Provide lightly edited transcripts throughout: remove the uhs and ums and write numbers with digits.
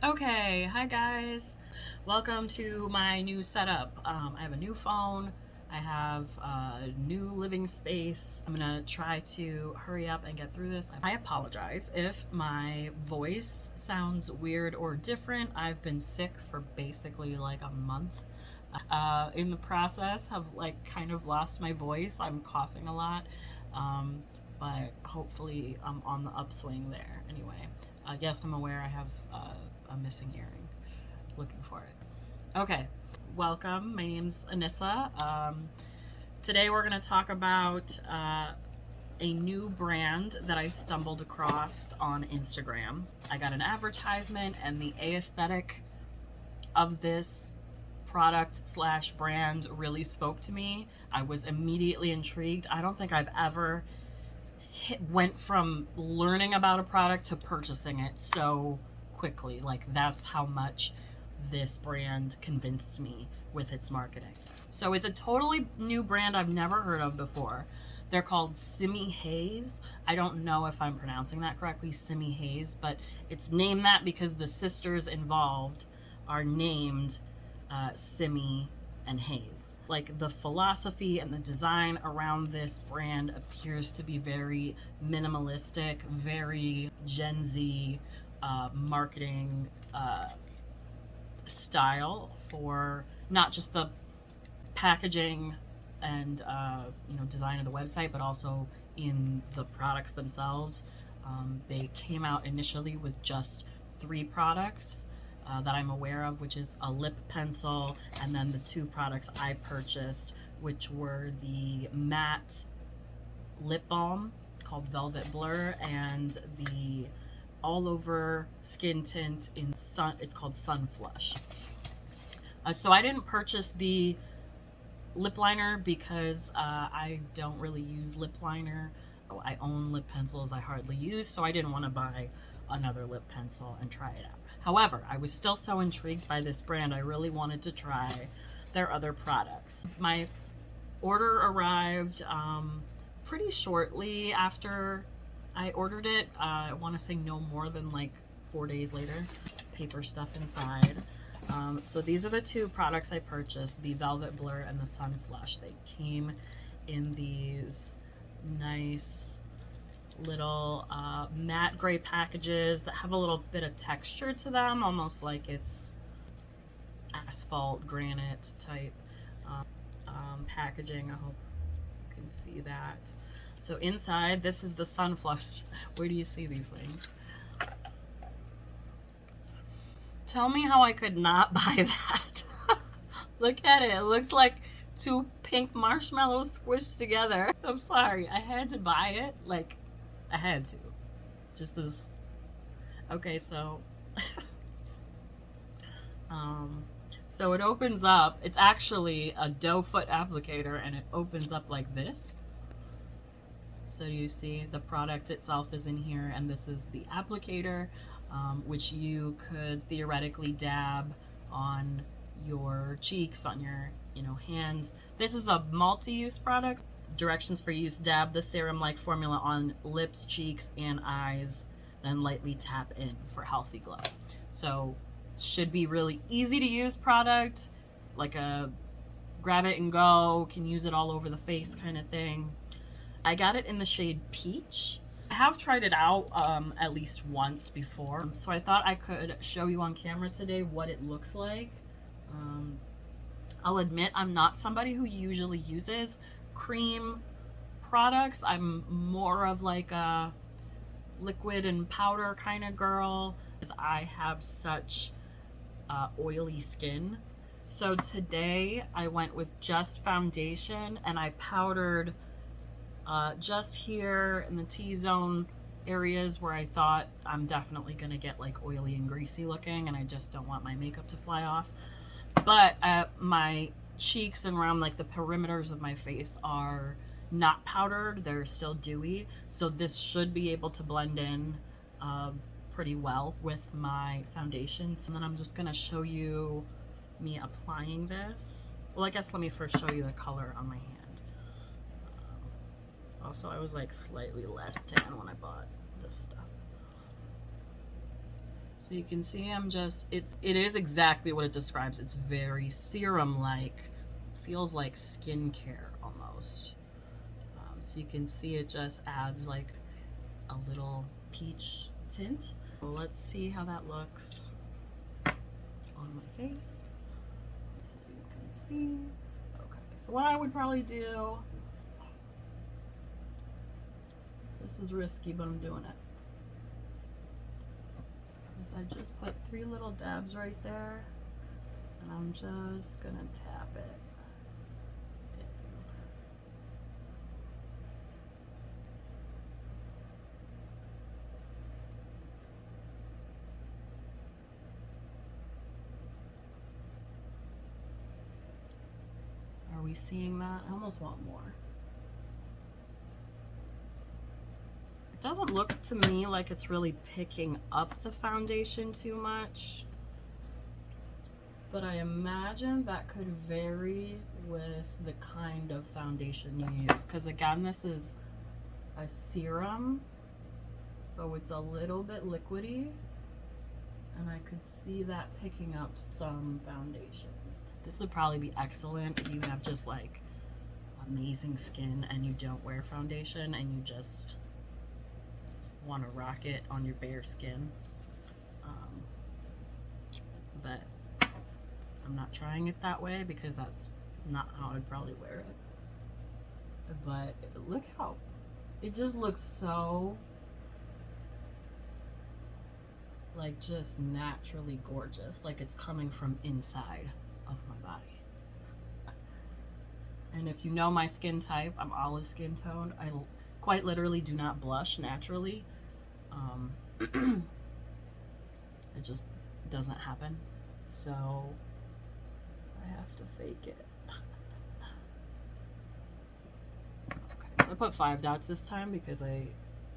Okay, hi guys. Welcome to my new setup. I have a new phone. I have a new living space. I'm gonna try to hurry up and get through this. I apologize if my voice sounds weird or different. I've been sick for basically like a month. In the process, have like kind of lost my voice. I'm coughing a lot. Um, but hopefully I'm on the upswing there. Anyway, yes, I'm aware I have a missing earring. Looking for it. Okay, welcome. My name's Anissa. Today we're going to talk about a new brand that I stumbled across on Instagram. I got an advertisement, and the aesthetic of this product slash brand really spoke to me. I was immediately intrigued. I don't think I've ever went from learning about a product to purchasing it so quickly. Like, that's how much this brand convinced me with its marketing. So it's a totally new brand I've never heard of before. They're called simihaze. I don't know if I'm pronouncing that correctly, simihaze, but it's named that because the sisters involved are named Simi and Haze. Like, the philosophy and the design around this brand appears to be very minimalistic, very Gen Z marketing style for not just the packaging and design of the website, but also in the products themselves. They came out initially with just 3 products that I'm aware of, which is a lip pencil, and then the 2 products I purchased, which were the matte lip balm called Velvet Blur and the all over skin tint in sun. It's called Sun Flush. So I didn't purchase the lip liner because I don't really use lip liner. I own lip pencils I hardly use, so I didn't want to buy another lip pencil and try it out. However, I was still so intrigued by this brand, I really wanted to try their other products. My order arrived pretty shortly after I ordered it. I want to say no more than like 4 days later. Paper stuff inside. So these are the 2 products I purchased, the Velvet Blur and the Sun Flush. They came in these nice little matte gray packages that have a little bit of texture to them, almost like it's asphalt granite type packaging. I hope you can see that. So inside, this is the Sun Flush. Where do you see these things? Tell me how I could not buy that. Look at it. It looks like 2 pink marshmallows squished together. I'm sorry. I had to buy it. Like, I had to. Just as... Okay, so... so it opens up. It's actually a doe foot applicator, and it opens up like this. So you see the product itself is in here, and this is the applicator, which you could theoretically dab on your cheeks, on your hands. This is a multi-use product. Directions for use: dab the serum-like formula on lips, cheeks, and eyes, then lightly tap in for healthy glow. So should be really easy to use product, like a grab it and go, can use it all over the face kind of thing. I got it in the shade Peach. I have tried it out at least once before, so I thought I could show you on camera today what it looks like. I'll admit I'm not somebody who usually uses cream products. I'm more of like a liquid and powder kind of girl, because I have such oily skin. So today I went with just foundation, and I powdered just here in the T-zone areas where I thought I'm definitely going to get like oily and greasy looking, and I just don't want my makeup to fly off. But my cheeks and around like the perimeters of my face are not powdered. They're still dewy. So this should be able to blend in pretty well with my foundation. And then I'm just going to show you me applying this. Well, I guess let me first show you the color on my hand. Also, I was like slightly less tan when I bought this stuff. So you can see I'm just, it is exactly what it describes. It's very serum-like, feels like skincare almost. So you can see it just adds like a little peach tint. Well, let's see how that looks on my face. So you can see. Okay, so what I would probably do, this is risky, but I'm doing it. I just put 3 little dabs right there, and I'm just gonna tap it in. Are we seeing that? I almost want more. It doesn't look to me like it's really picking up the foundation too much, but I imagine that could vary with the kind of foundation you use, because again, this is a serum, so it's a little bit liquidy, and I could see that picking up some foundations. This would probably be excellent if you have just like amazing skin and you don't wear foundation and you just want to rock it on your bare skin, but I'm not trying it that way because that's not how I'd probably wear it. But look how it just looks so like just naturally gorgeous, like it's coming from inside of my body. And if you know my skin type, I'm olive skin toned. I quite literally do not blush naturally. It just doesn't happen, so I have to fake it. Okay, so I put 5 dots this time because I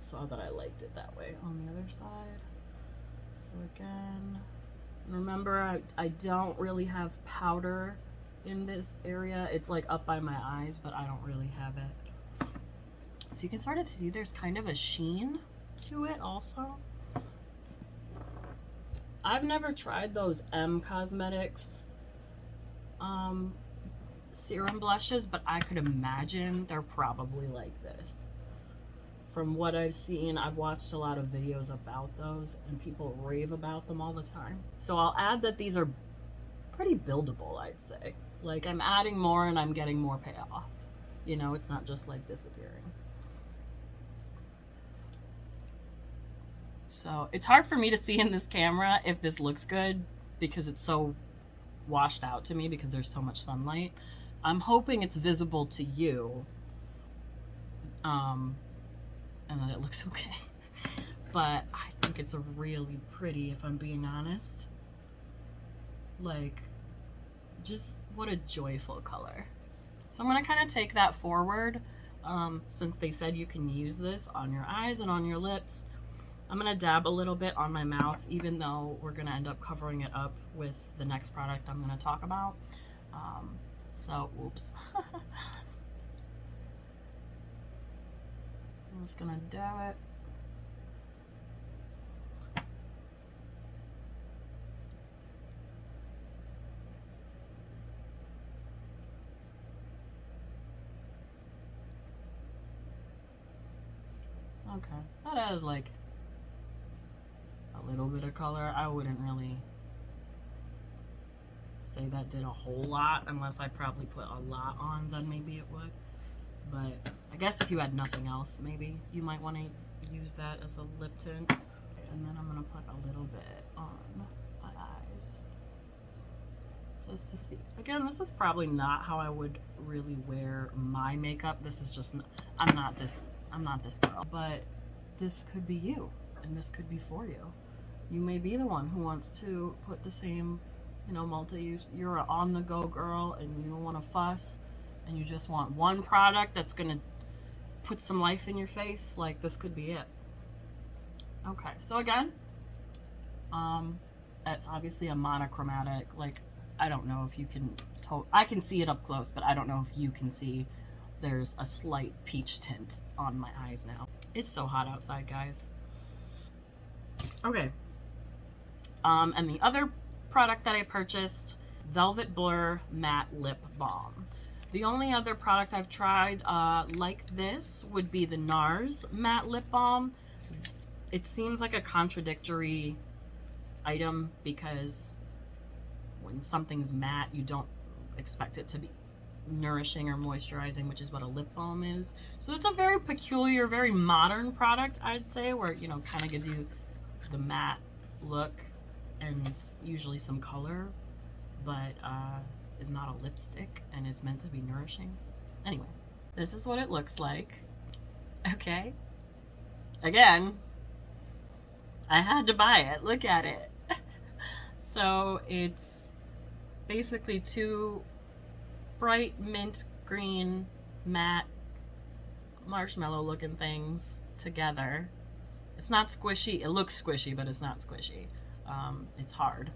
saw that I liked it that way on the other side. So again, remember I don't really have powder in this area. It's like up by my eyes, but I don't really have it. So you can sort of see there's kind of a sheen to it also. I've never tried those M Cosmetics serum blushes, but I could imagine they're probably like this. From what I've seen, I've watched a lot of videos about those and people rave about them all the time. So I'll add that these are pretty buildable, I'd say. Like I'm adding more and I'm getting more payoff. You know, it's not just like disappearing. So it's hard for me to see in this camera if this looks good because it's so washed out to me because there's so much sunlight. I'm hoping it's visible to you, and that it looks okay. But I think it's a really pretty, if I'm being honest. Like, just what a joyful color. So I'm gonna kind of take that forward, since they said you can use this on your eyes and on your lips. I'm gonna dab a little bit on my mouth, even though we're gonna end up covering it up with the next product I'm gonna talk about. So, oops. I'm just gonna dab it. Okay, that has like a little bit of color. I wouldn't really say that did a whole lot, unless I probably put a lot on, then maybe it would. But I guess if you had nothing else, maybe you might want to use that as a lip tint. Okay, and then I'm gonna put a little bit on my eyes just to see. Again, this is probably not how I would really wear my makeup. This is just, I'm not this girl, but this could be you, and this could be for you. You may be the one who wants to put the same, you know, multi-use. You're an on-the-go girl and you don't want to fuss and you just want one product that's gonna put some life in your face. Like, this could be it. Okay, so again, it's obviously a monochromatic. Like, I don't know if you can, I can see it up close, but I don't know if you can see there's a slight peach tint on my eyes now. It's so hot outside, guys. Okay, And the other product that I purchased, Velvet Blur Matte Lip Balm. The only other product I've tried like this would be the NARS Matte Lip Balm. It seems like a contradictory item because when something's matte, you don't expect it to be nourishing or moisturizing, which is what a lip balm is. So it's a very peculiar, very modern product, I'd say, where, you know, kind of gives you the matte look and usually some color, but is not a lipstick and is meant to be nourishing. Anyway, this is what it looks like. Okay. Again, I had to buy it. Look at it. So it's basically two bright mint green matte marshmallow looking things together. It's not squishy. It looks squishy, but it's not squishy. It's hard,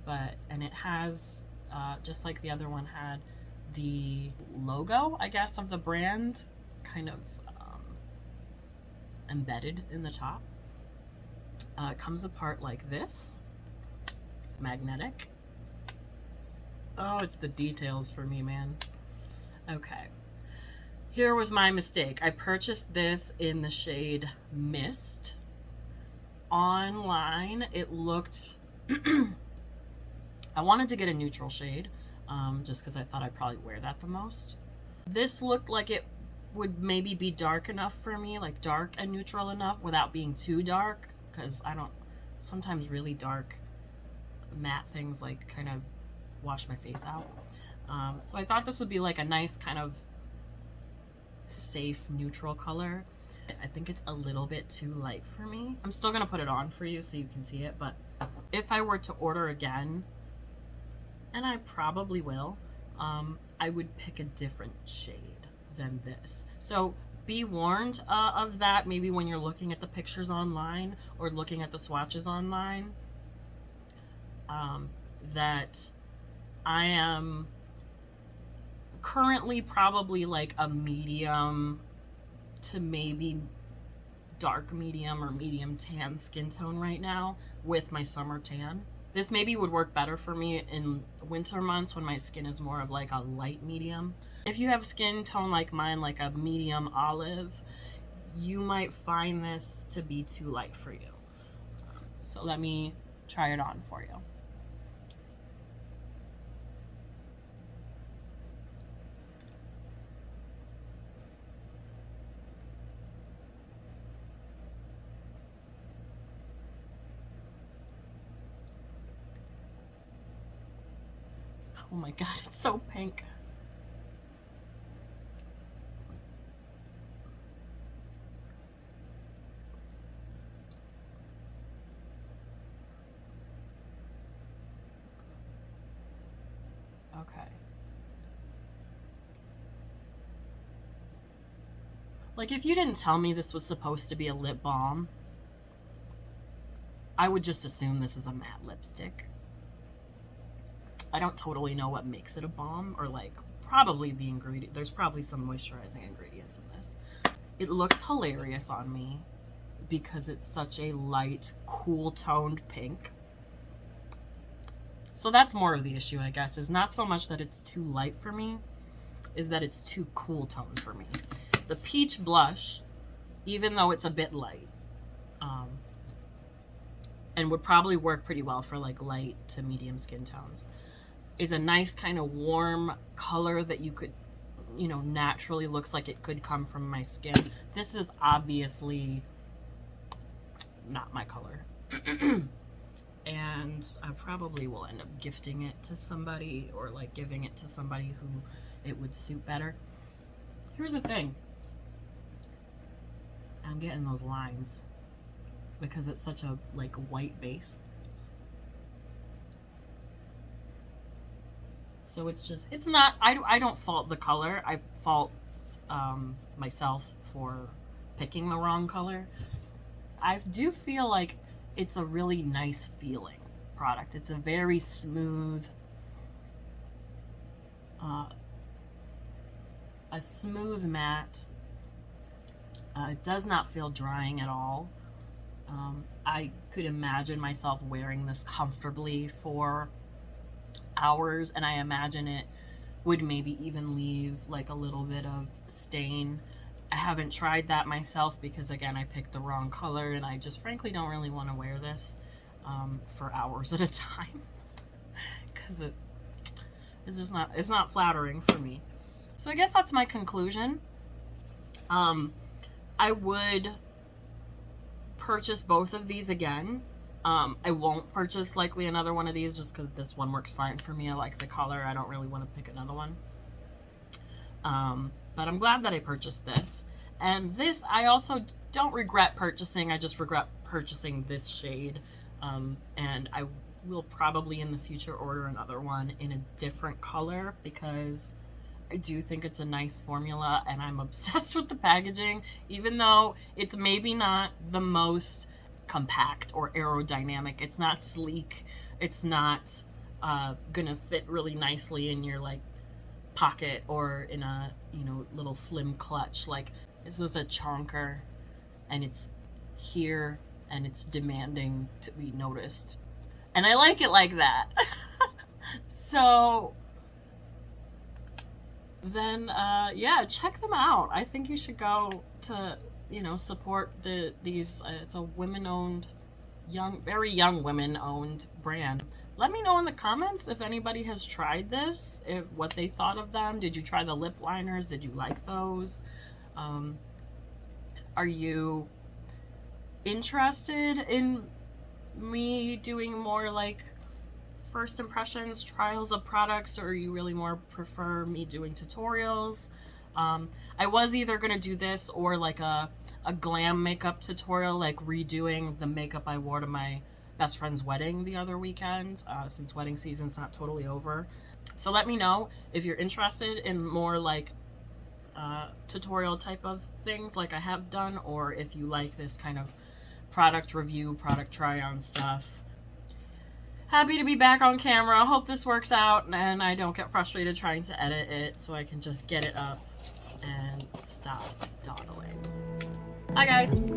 and it has just like the other one had the logo, I guess, of the brand kind of embedded in the top. It comes apart like this. It's magnetic. Oh, it's the details for me, man. Okay. Here was my mistake. I purchased this in the shade Mist. Online, it looked... I wanted to get a neutral shade, just because I thought I'd probably wear that the most. This looked like it would maybe be dark enough for me, like dark and neutral enough without being too dark, because I don't... Sometimes really dark matte things like kind of wash my face out. So I thought this would be like a nice kind of safe neutral color. I think it's a little bit too light for me. I'm still gonna put it on for you so you can see it, but if I were to order again, and I probably will, I would pick a different shade than this. So be warned of that, maybe when you're looking at the pictures online or looking at the swatches online, that I am currently probably like a medium to maybe dark medium or medium tan skin tone right now with my summer tan. This maybe would work better for me in winter months when my skin is more of like a light medium. If you have skin tone like mine, like a medium olive, you might find this to be too light for you. So let me try it on for you. Oh my god, it's so pink. Okay. Like, if you didn't tell me this was supposed to be a lip balm, I would just assume this is a matte lipstick. I don't totally know what makes it a balm, or like probably the ingredient. There's probably some moisturizing ingredients in this. It looks hilarious on me because it's such a light, cool toned pink. So that's more of the issue, I guess, is not so much that it's too light for me, is that it's too cool toned for me. The peach blush, even though it's a bit light, and would probably work pretty well for like light to medium skin tones, is a nice kind of warm color that you could, you know, naturally looks like it could come from my skin. This is obviously not my color. And I probably will end up gifting it to somebody or like giving it to somebody who it would suit better. Here's the thing. I'm getting those lines because it's such a like white base. So it's just, it's not, I don't fault the color. I fault myself for picking the wrong color. I do feel like it's a really nice feeling product. It's a very smooth, a smooth matte. It does not feel drying at all. I could imagine myself wearing this comfortably for hours, and I imagine it would maybe even leave like a little bit of stain. I haven't tried that myself because, again, I picked the wrong color, and I just frankly don't really want to wear this for hours at a time because it's just not flattering for me. So I guess that's my conclusion. I would purchase both of these again. I won't purchase likely another one of these just because this one works fine for me. I like the color. I don't really want to pick another one. But I'm glad that I purchased this. And this, I also don't regret purchasing. I just regret purchasing this shade. And I will probably in the future order another one in a different color because I do think it's a nice formula, and I'm obsessed with the packaging, even though it's maybe not the most compact or aerodynamic. It's not sleek. It's not gonna fit really nicely in your like pocket or in a, you know, little slim clutch. Like, this is a chonker, and it's here, and it's demanding to be noticed, and I like it like that. So then yeah, check them out. I think you should go to, you know, support these it's a women-owned, very young women-owned brand. Let me know in the comments if anybody has tried this, what they thought of them. Did you try the lip liners? Did you like those? Are you interested in me doing more like first impressions, trials of products, or you really more prefer me doing tutorials? I was either gonna do this or like a glam makeup tutorial, like redoing the makeup I wore to my best friend's wedding the other weekend, since wedding season's not totally over. So let me know if you're interested in more like tutorial type of things like I have done, or if you like this kind of product review, product try on stuff. Happy to be back on camera. Hope this works out and I don't get frustrated trying to edit it, so I can just get it up and stop dawdling. Bye guys.